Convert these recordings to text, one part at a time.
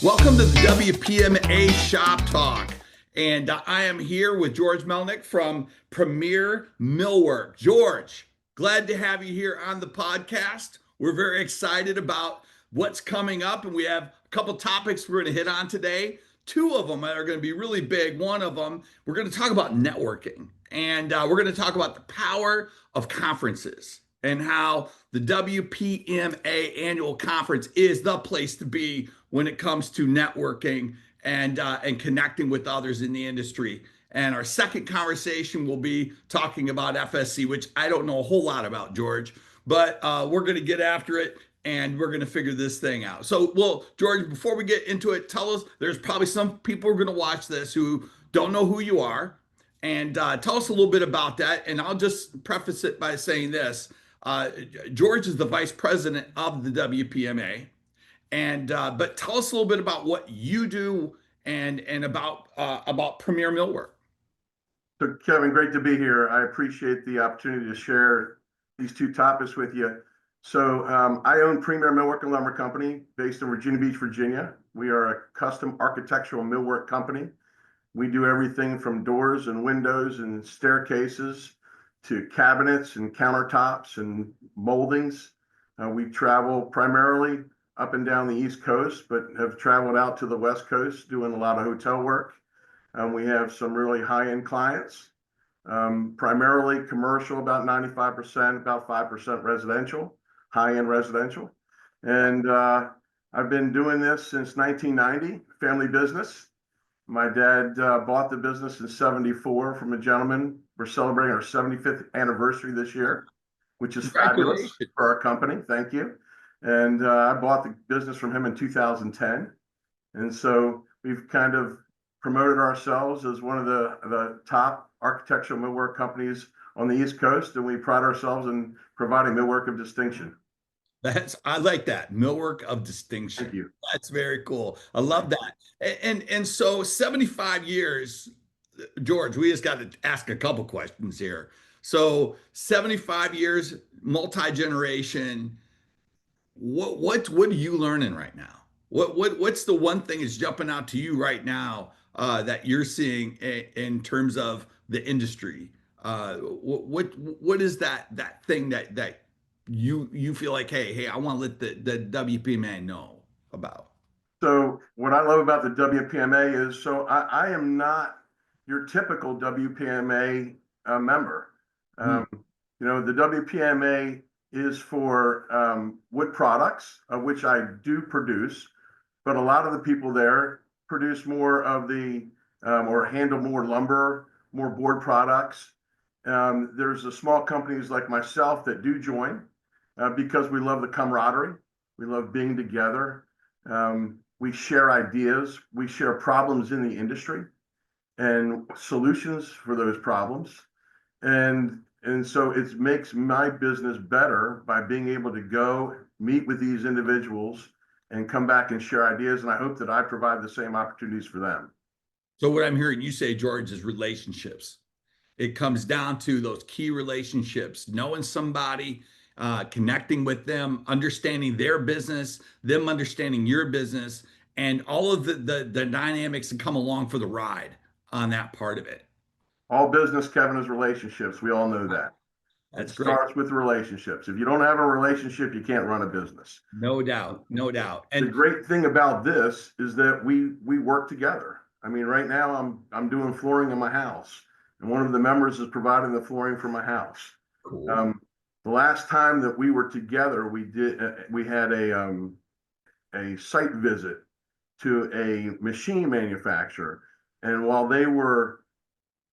Welcome to the WPMA Shop Talk. And I am here with George Melnyk from Premier Millwork. George, glad to have you here on the podcast. We're very excited about what's coming up, and we have a couple topics we're going to hit on today. Two of them are going to be really big. One of them, we're going to talk about networking, and we're going to talk about the power of conferences and how the WPMA annual conference is the place to be when it comes to networking and connecting with others in the industry. And our second conversation will be talking about FSC, which I don't know a whole lot about, George, but we're going to get after it and we're going to figure this thing out. So, well, George, before we get into it, tell us, there's probably some people who are going to watch this who don't know who you are. And tell us a little bit about that. And I'll just preface it by saying this. George is the vice president of the WPMA. And but tell us a little bit about what you do and about Premier Millwork. So Kevin, great to be here. I appreciate the opportunity to share these two topics with you. So I own Premier Millwork and Lumber Company based in Virginia Beach, Virginia. We are a custom architectural millwork company. We do everything from doors and windows and staircases to cabinets and countertops and moldings. We travel primarily up and down the East Coast, but have traveled out to the West Coast doing a lot of hotel work. We have some really high-end clients, primarily commercial, about 95%, about 5% residential, high-end residential. And I've been doing this since 1990, family business. My dad bought the business in '74 from a gentleman. We're celebrating our 75th anniversary this year, which is fabulous for our company. Thank you. And I bought the business from him in 2010. And so we've kind of promoted ourselves as one of the top architectural millwork companies on the East Coast. And we pride ourselves in providing millwork of distinction. I like that, millwork of distinction. Thank you. That's very cool. I love that. And so 75 years, George, we just got to ask a couple questions here. So 75 years, multi-generation. What are you learning right now? What's the one thing that's jumping out to you right now that you're seeing in terms of the industry? What is that thing that you feel like, hey, I want to let the WPMA know about? So what I love about the WPMA is, so I am not your typical WPMA member. You know, the WPMA is for wood products, of which I do produce, but a lot of the people there produce more of the, or handle more lumber, more board products. There's the small companies like myself that do join because we love the camaraderie. We love being together. We share ideas. We share problems in the industry and solutions for those problems. And so it makes my business better by being able to go meet with these individuals and come back and share ideas. And I hope that I provide the same opportunities for them. So what I'm hearing you say, George, is relationships. It comes down to those key relationships, knowing somebody, connecting with them, understanding their business, them understanding your business, and all of the dynamics that come along for the ride on that part of it. All business, Kevin, is relationships. We all know that. That's It great. starts with relationships. If you don't have a relationship, you can't run a business. No doubt, no doubt. And the great thing about this is that we work together. I mean, right now I'm doing flooring in my house, and one of the members is providing the flooring for my house. Cool. The last time that we were together, we had a site visit to a machine manufacturer, and while they were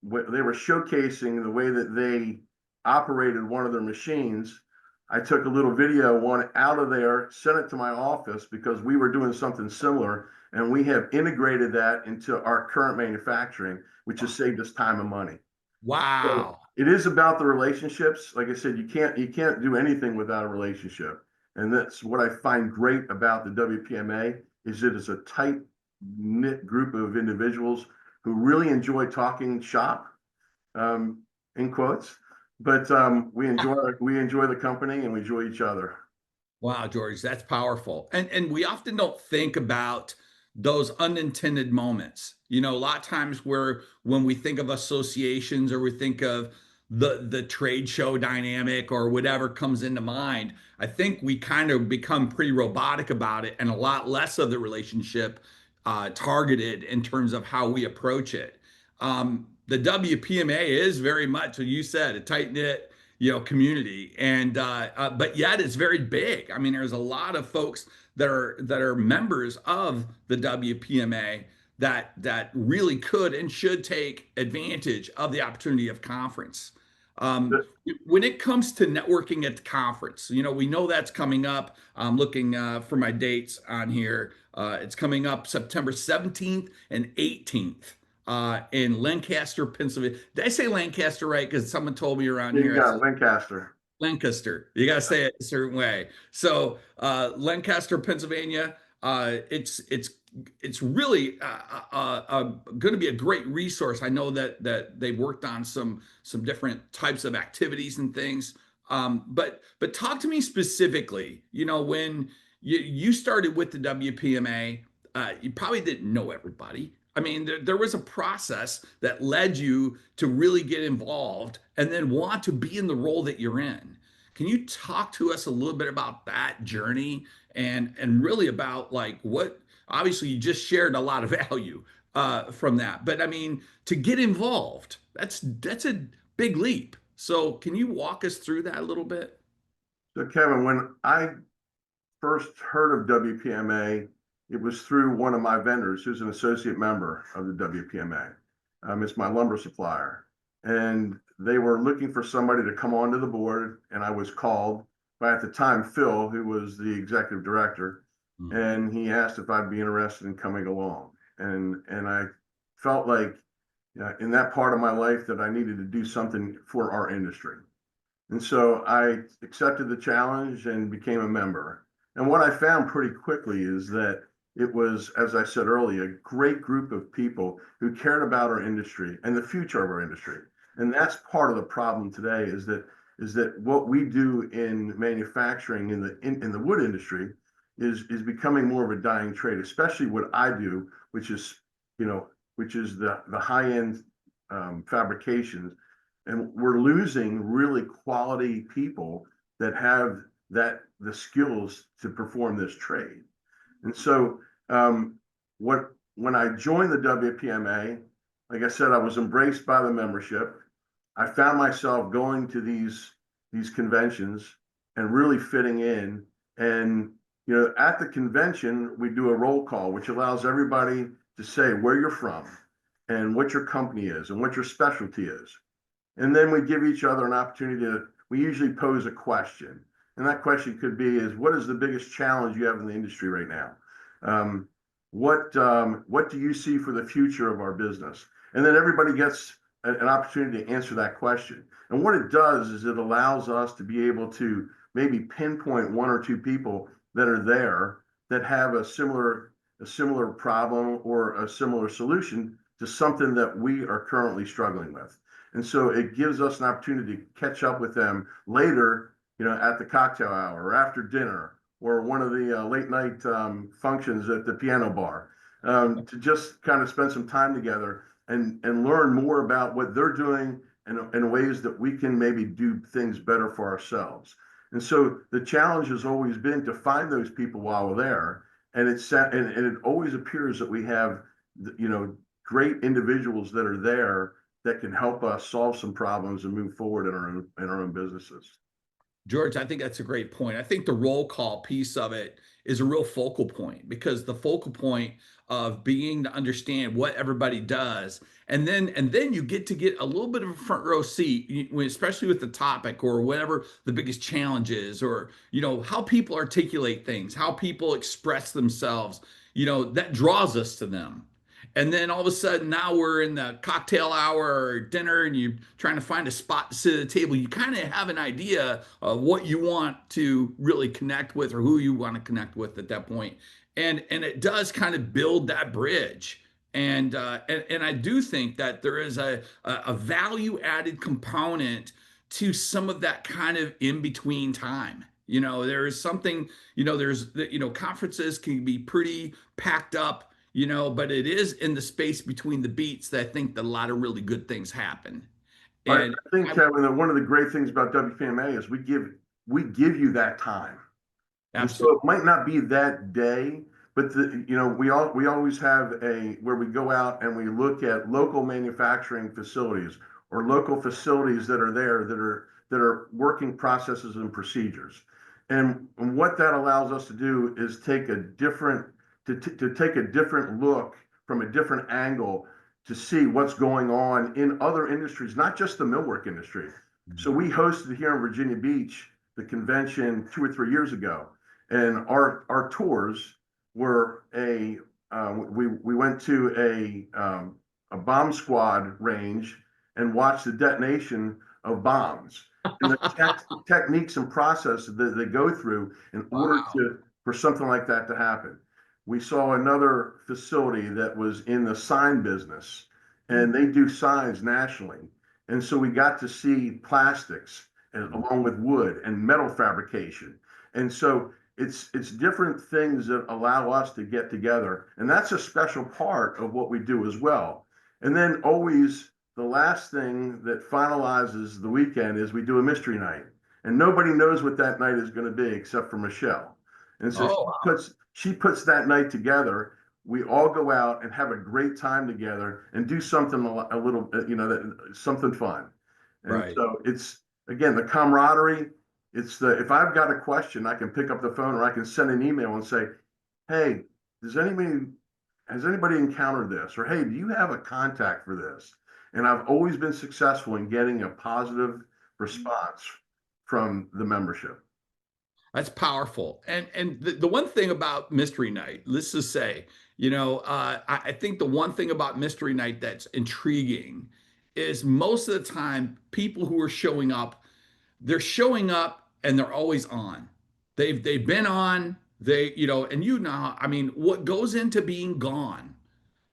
showcasing the way that they operated one of their machines, I took a little video one out of there, sent it to my office because we were doing something similar, and we have integrated that into our current manufacturing, which has saved us time and money. Wow. So it is about the relationships. Like I said, you can't do anything without a relationship. And that's what I find great about the WPMA is it is a tight knit group of individuals who really enjoy talking shop, in quotes, but we enjoy the company and we enjoy each other. Wow, George, that's powerful. And we often don't think about those unintended moments. You know, a lot of times where when we think of associations or we think of the trade show dynamic or whatever comes into mind, I think we kind of become pretty robotic about it and a lot less of the relationship targeted in terms of how we approach it. The WPMA is very much, what you said, a tight knit, community, and but yet it's very big. I mean, there's a lot of folks that are members of the WPMA that really could and should take advantage of the opportunity of conference. Um, when it comes to networking at the conference, we know that's coming up. I'm looking for my dates on here. It's coming up September 17th and 18th in Lancaster, Pennsylvania. Did I say Lancaster right? Because someone told me around You here. I got said Lancaster. Lancaster. You got to say it a certain way. So Lancaster, Pennsylvania. It's really going to be a great resource. I know that they've worked on some different types of activities and things. But talk to me specifically. When you started with the WPMA, you probably didn't know everybody. I mean, there was a process that led you to really get involved and then want to be in the role that you're in. Can you talk to us a little bit about that journey and really about like what? Obviously, you just shared a lot of value from that, but I mean, to get involved, that's a big leap. So, can you walk us through that a little bit? So Kevin, when I first heard of WPMA, it was through one of my vendors who's an associate member of the WPMA. It's my lumber supplier. And they were looking for somebody to come onto the board, and I was called by, at the time, Phil, who was the executive director, Mhm. and he asked if I'd be interested in coming along. And I felt like in that part of my life that I needed to do something for our industry. And so I accepted the challenge and became a member. And what I found pretty quickly is that it was, as I said earlier, a great group of people who cared about our industry and the future of our industry. And that's part of the problem today is that what we do in manufacturing in the wood industry is becoming more of a dying trade, especially what I do, which is the high end fabrications, and we're losing really quality people that have the skills to perform this trade. And so what when I joined the WPMA, like I said, I was embraced by the membership. I found myself going to these conventions and really fitting in. And at the convention, we do a roll call, which allows everybody to say where you're from and what your company is and what your specialty is. And then we give each other an opportunity we usually pose a question. And that question could be what is the biggest challenge you have in the industry right now? What do you see for the future of our business? And then everybody gets an opportunity to answer that question. And what it does is it allows us to be able to maybe pinpoint one or two people that are there that have a similar problem or a similar solution to something that we are currently struggling with. And so it gives us an opportunity to catch up with them later, at the cocktail hour or after dinner or one of the late night functions at the piano bar, to just kind of spend some time together and learn more about what they're doing and ways that we can maybe do things better for ourselves. And so the challenge has always been to find those people while we're there. And it always appears that we have, great individuals that are there that can help us solve some problems and move forward in our own businesses. George, I think that's a great point. I think the roll call piece of it is a real focal point because the focal point of being to understand what everybody does, and then you get a little bit of a front row seat, especially with the topic or whatever the biggest challenge is, or how people articulate things, how people express themselves. That draws us to them. And then all of a sudden, now we're in the cocktail hour or dinner, and you're trying to find a spot to sit at the table. You kind of have an idea of what you want to really connect with, or who you want to connect with at that point. And it does kind of build that bridge. And I do think that there is a value added component to some of that kind of in between time. There is something. Conferences can be pretty packed up, but it is in the space between the beats that I think that a lot of really good things happen. I And think, I, Kevin, that one of the great things about WPMA is we give you that time. And so absolutely. it might not be that day, but we always have a where we go out and we look at local manufacturing facilities or local facilities that are there that are working processes and procedures. And what that allows us to do is take a different look from a different angle to see what's going on in other industries, not just the millwork industry. So we hosted here in Virginia Beach the convention 2 or 3 years ago, and our tours were we went to a bomb squad range and watched the detonation of bombs and the techniques and processes that they go through in order Wow. to for something like that to happen. We saw another facility that was in the sign business, and they do signs nationally. And so we got to see plastics and along with wood and metal fabrication. And so it's different things that allow us to get together. And that's a special part of what we do as well. And then always the last thing that finalizes the weekend is we do a mystery night. And nobody knows what that night is going to be except for Michelle. And so Oh, she puts that night together. We all go out and have a great time together and do something a little, something fun. And right. so it's again the camaraderie. It's the if I've got a question, I can pick up the phone or I can send an email and say, "Hey, does anybody has anybody encountered this?" Or, "Hey, do you have a contact for this?" And I've always been successful in getting a positive response from the membership. That's powerful. And the one thing about Mystery Night, let's just say, I think the one thing about Mystery Night that's intriguing is most of the time people who are showing up, they're showing up and they're always on. They've been on, and I mean, what goes into being gone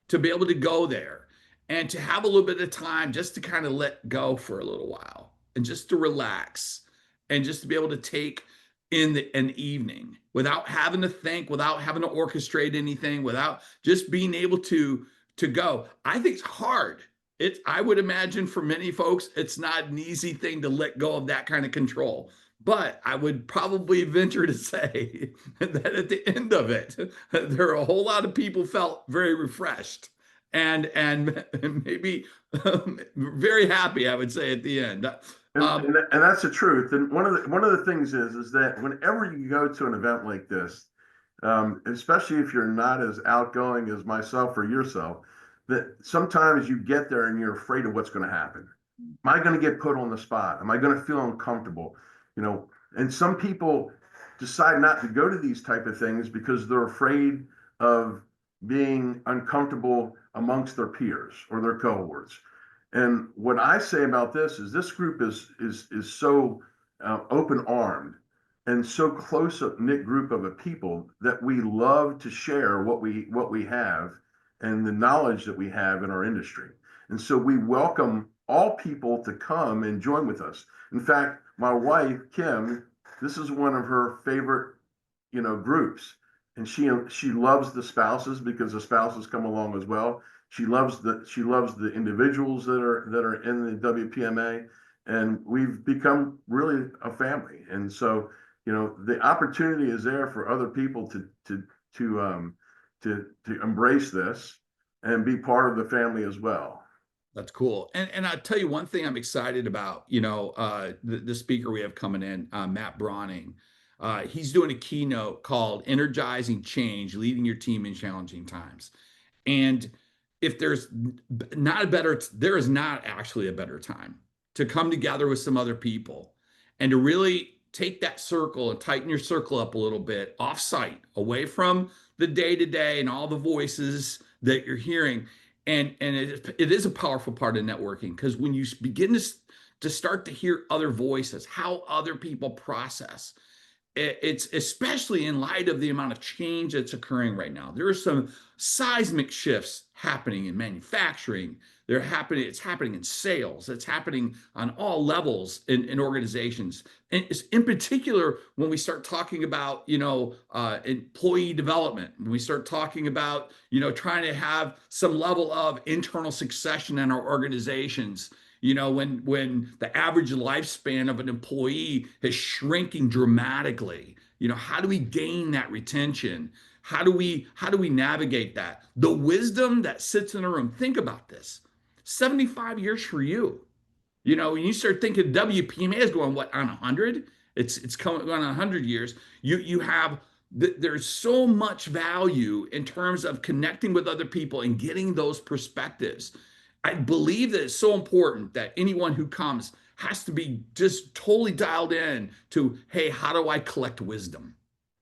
to be able to go there and to have a little bit of time just to kind of let go for a little while and just to relax and just to be able to take in an evening without having to think, without having to orchestrate anything, without just being able to go. I think it's hard. I would imagine for many folks, it's not an easy thing to let go of that kind of control. But I would probably venture to say that at the end of it, there are a whole lot of people felt very refreshed and maybe very happy, I would say, at the end. And that's the truth. And one of the things is that whenever you go to an event like this, especially if you're not as outgoing as myself or yourself, that sometimes you get there and you're afraid of what's going to happen. Am I going to get put on the spot? Am I going to feel uncomfortable? And some people decide not to go to these type of things because they're afraid of being uncomfortable amongst their peers or their cohorts. And what I say about this group is so open armed and so close a knit group of a people that we love to share what we have and the knowledge that we have in our industry. And so we welcome all people to come and join with us. In fact, my wife, Kim, this is one of her favorite, groups. And she loves the spouses because the spouses come along as well. She loves the individuals that are in the WPMA, and we've become really a family. And so, the opportunity is there for other people to embrace this and be part of the family as well. That's cool. And I'll tell you one thing I'm excited about, the speaker we have coming in, Matt Brawning. He's doing a keynote called Energizing Change, Leading Your Team in Challenging Times. And if there is not actually a better time to come together with some other people and to really take that circle and tighten your circle up a little bit off site, away from the day to day and all the voices that you're hearing. And it is a powerful part of networking because when you begin to start to hear other voices, how other people process, it's especially in light of the amount of change that's occurring right now. There are some seismic shifts happening in manufacturing. It's happening in sales. It's happening on all levels in organizations. And it's in particular, when we start talking about, employee development, when we start talking about, trying to have some level of internal succession in our organizations, when the average lifespan of an employee is shrinking dramatically, how do we gain that retention? How do we navigate that? The wisdom that sits in a room. Think about this. 75 years for you. When you start thinking WPMA is going what, on 100? It's coming on 100 years. You have there's so much value in terms of connecting with other people and getting those perspectives. I believe that it's so important that anyone who comes has to be just totally dialed in to, hey, how do I collect wisdom?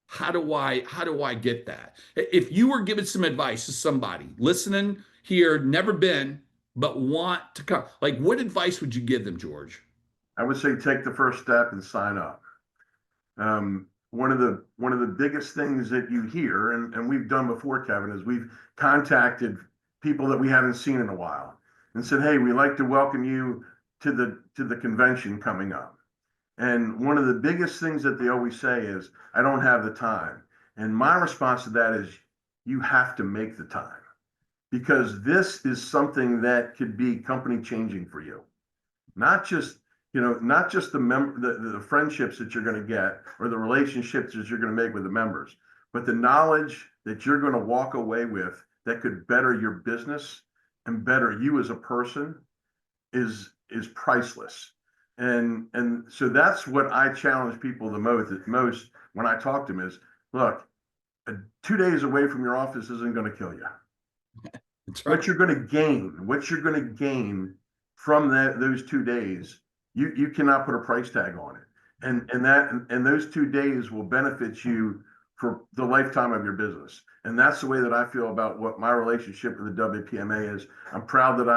How do I get that? If you were giving some advice to somebody listening here, never been, but want to come, like, what advice would you give them, George? I would say take the first step and sign up. One of the biggest things that you hear, and we've done before, Kevin, is we've contacted people that we haven't seen in a while and said, "Hey, we'd like to welcome you to the convention coming up." And one of the biggest things that they always say is, "I don't have the time." And my response to that is, you have to make the time, because this is something that could be company changing for you. Not just the friendships that you're going to get or the relationships that you're going to make with the members, but the knowledge that you're going to walk away with that could better your business and better you as a person is priceless. And so that's what I challenge people the most when I talk to them is, look, 2 days away from your office isn't going to kill you. That's right. What you're going to gain from those 2 days, you cannot put a price tag on it. And those 2 days will benefit you for the lifetime of your business. And that's the way that I feel about what my relationship with the WPMA is. I'm proud that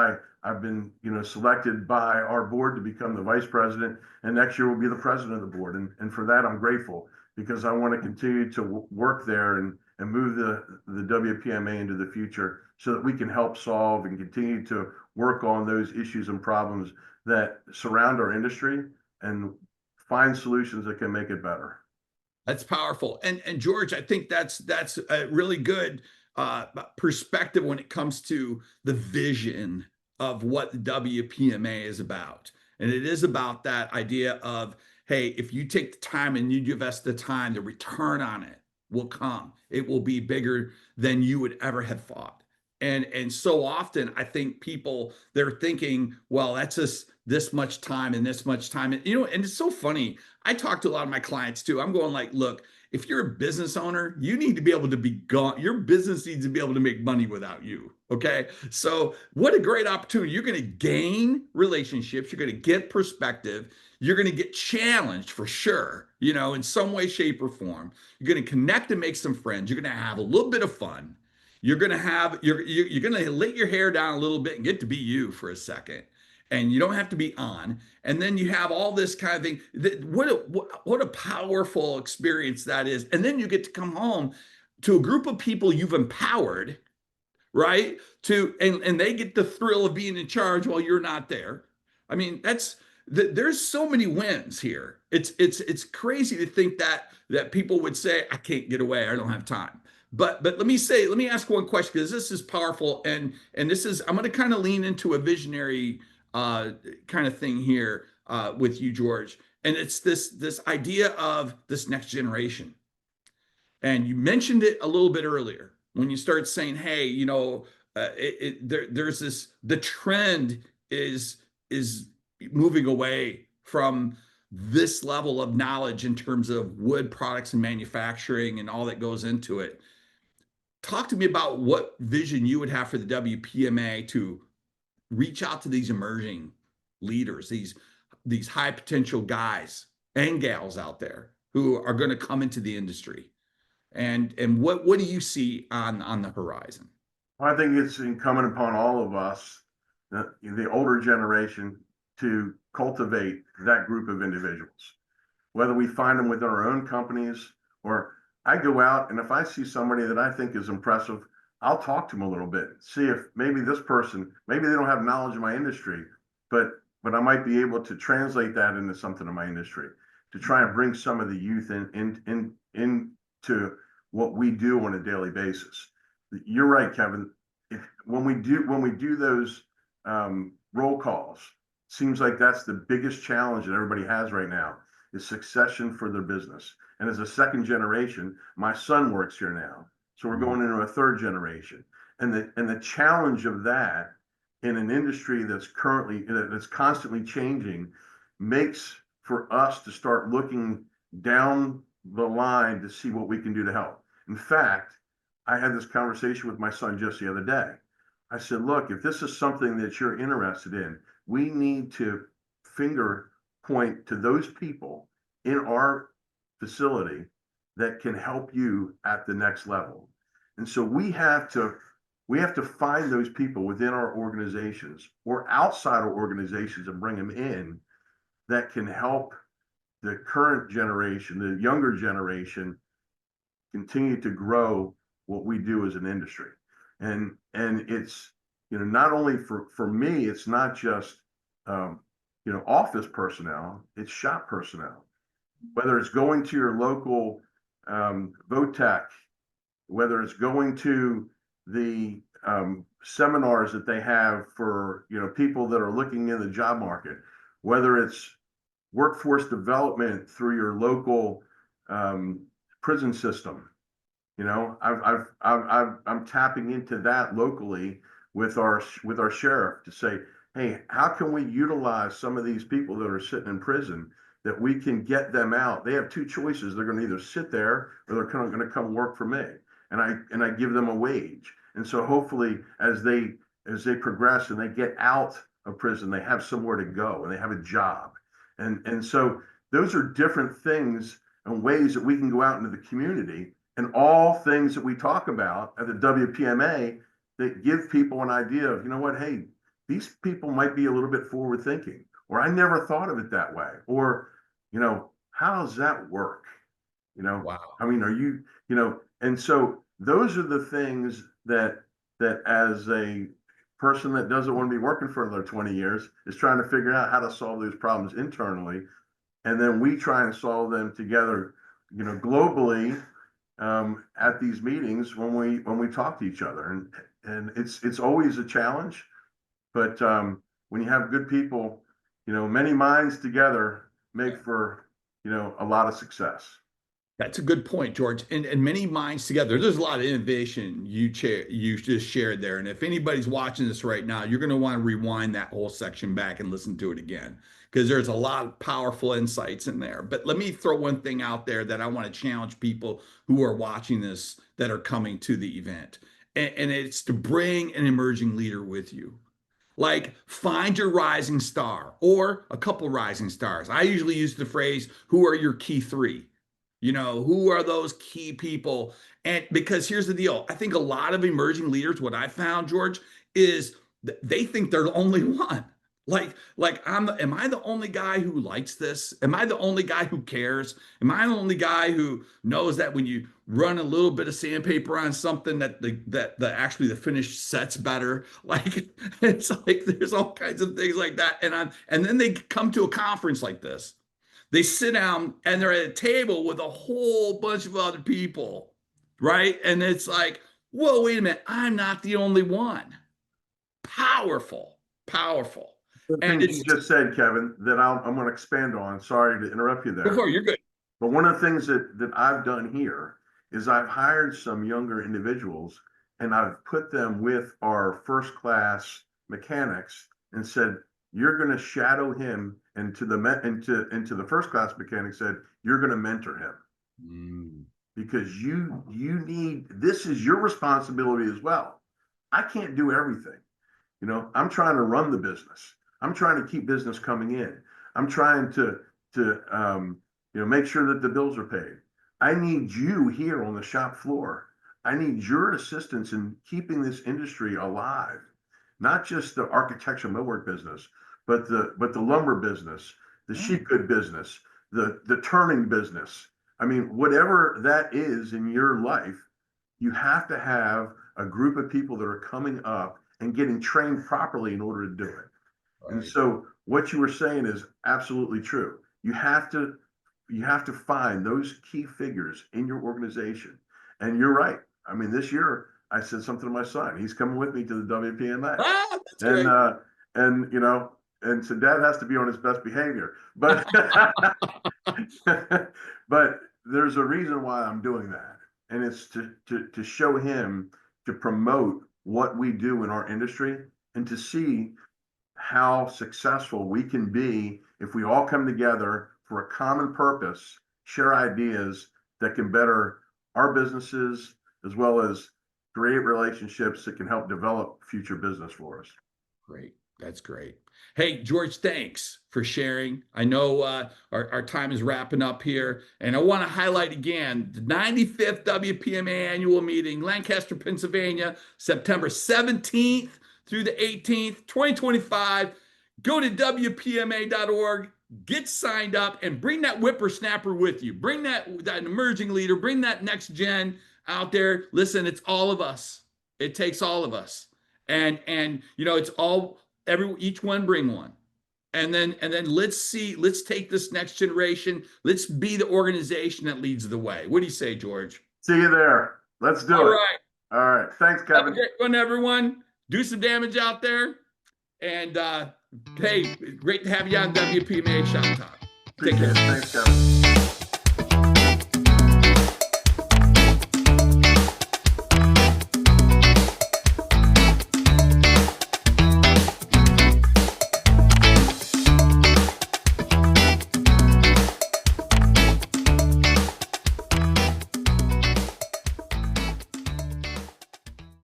I've been, selected by our board to become the vice president, and next year will be the president of the board. And for that, I'm grateful, because I want to continue to work there and move the WPMA into the future so that we can help solve and continue to work on those issues and problems that surround our industry and find solutions that can make it better. That's powerful. And George, I think that's a really good perspective when it comes to the vision of what the WPMA is about. And it is about that idea of, hey, if you take the time and you invest the time, the return on it will come. It will be bigger than you would ever have thought. And so often I think people, they're thinking, well, that's just this much time and this much time. And it's so funny. I talk to a lot of my clients too. I'm going like, look, if you're a business owner, you need to be able to be gone. Your business needs to be able to make money without you. Okay. So what a great opportunity. You're going to gain relationships. You're going to get perspective. You're going to get challenged for sure, in some way, shape, or form. You're going to connect and make some friends. You're going to have a little bit of fun. You're going to let your hair down a little bit and get to be you for a second. And you don't have to be on. And then you have all this kind of thing. What a powerful experience that is. And then you get to come home to a group of people you've empowered, right? And they get the thrill of being in charge while you're not there. I mean, there's so many wins here. It's crazy to think that people would say, I can't get away, I don't have time. But let me ask one question, because this is powerful, and this is, I'm going to kind of lean into a visionary kind of thing here with you, George. And it's this idea of this next generation. And you mentioned it a little bit earlier when you start saying, hey, there's this, the trend is moving away from this level of knowledge in terms of wood products and manufacturing and all that goes into it. Talk to me about what vision you would have for the WPMA to reach out to these emerging leaders, these high potential guys and gals out there who are going to come into the industry. And what do you see on the horizon? I think it's incumbent upon all of us, the older generation, to cultivate that group of individuals. whether we find them within our own companies, or I go out and if I see somebody that I think is impressive, I'll talk to them a little bit, see if maybe this person, maybe they don't have knowledge of my industry, but I might be able to translate that into something in my industry to try and bring some of the youth into what we do on a daily basis. You're right, Kevin. When we do those roll calls, seems like that's the biggest challenge that everybody has right now is succession for their business. And as a second generation, my son works here now, so we're going into a third generation. And the challenge of that in an industry that's constantly changing makes for us to start looking down the line to see what we can do to help. In fact, I had this conversation with my son just the other day. I said, look, if this is something that you're interested in, we need to finger point to those people in our facility that can help you at the next level. And so we have to find those people within our organizations or outside our organizations and bring them in that can help the current generation, the younger generation, continue to grow what we do as an industry. And it's, not only for me, it's not just office personnel, it's shop personnel. Whether it's going to your local VOTEC, whether it's going to the seminars that they have for people that are looking in the job market, whether it's workforce development through your local prison system. I'm tapping into that locally with our sheriff to say, hey, how can we utilize some of these people that are sitting in prison that we can get them out? They have two choices. They're going to either sit there or they're going to come work for me. And I give them a wage. And so hopefully as they progress and they get out of prison, they have somewhere to go and they have a job. And so those are different things and ways that we can go out into the community, and all things that we talk about at the WPMA that give people an idea of, hey, these people might be a little bit forward thinking, or I never thought of it that way, or, how does that work? Wow. I mean, are you, and so those are the things that as a person that doesn't want to be working for another 20 years is trying to figure out how to solve those problems internally. And then we try and solve them together, globally, at these meetings when we talk to each other. And it's always a challenge, but when you have good people, many minds together make for, a lot of success. That's a good point, George. And many minds together. There's a lot of innovation you just shared there. And if anybody's watching this right now, you're going to want to rewind that whole section back and listen to it again, because there's a lot of powerful insights in there. But let me throw one thing out there that I want to challenge people who are watching this that are coming to the event. And it's to bring an emerging leader with you. Like, find your rising star or a couple rising stars. I usually use the phrase, who are your key three? Who are those key people? And because here's the deal, I think a lot of emerging leaders, what I found, George, is they think they're the only one. Am I the only guy who likes this? Am I the only guy who cares? Am I the only guy who knows that when you run a little bit of sandpaper on something that actually the finished set's better? Like, it's like there's all kinds of things like that. And then they come to a conference like this. They sit down and they're at a table with a whole bunch of other people, right? And it's like, whoa, wait a minute, I'm not the only one. Powerful, powerful. The And things you it's just said, Kevin, that I'm going to expand on. Sorry to interrupt you there. before you're good. But one of the things that I've done here is I've hired some younger individuals and I've put them with our first class mechanics and said, you're going to shadow him, and to the first class mechanic said, you're going to mentor him. Because this is your responsibility as well. I can't do everything. I'm trying to run the business. I'm trying to keep business coming in. I'm trying to make sure that the bills are paid. I need you here on the shop floor. I need your assistance in keeping this industry alive, not just the architectural millwork business, but the lumber business, the sheet good business, the turning business. I mean, whatever that is in your life, you have to have a group of people that are coming up and getting trained properly in order to do it. Right. And so what you were saying is absolutely true. You have to find those key figures in your organization. And you're right. I mean, this year I said something to my son. He's coming with me to the WPMA. That's and great. and you know, and so dad has to be on his best behavior. But but there's a reason why I'm doing that. And it's to show him, to promote what we do in our industry, and to see how successful we can be if we all come together for a common purpose, share ideas that can better our businesses, as well as create relationships that can help develop future business for us. Great. That's great. Hey, George, thanks for sharing. I know our time is wrapping up here, and I want to highlight again the 95th WPMA annual meeting, Lancaster, Pennsylvania, September 17th through the 18th, 2025. Go to WPMA.org, get signed up, and bring that whippersnapper with you. Bring that emerging leader, bring that next gen out there. Listen, it's all of us. It takes all of us. And it's all each one bring one. And then let's take this next generation. Let's be the organization that leads the way. What do you say, George? See you there. Let's do it. All right. All right. Thanks, Kevin. Have a great one, everyone. Do some damage out there. And hey, great to have you on WPMA Shop Talk. Take care. Thanks, Kevin.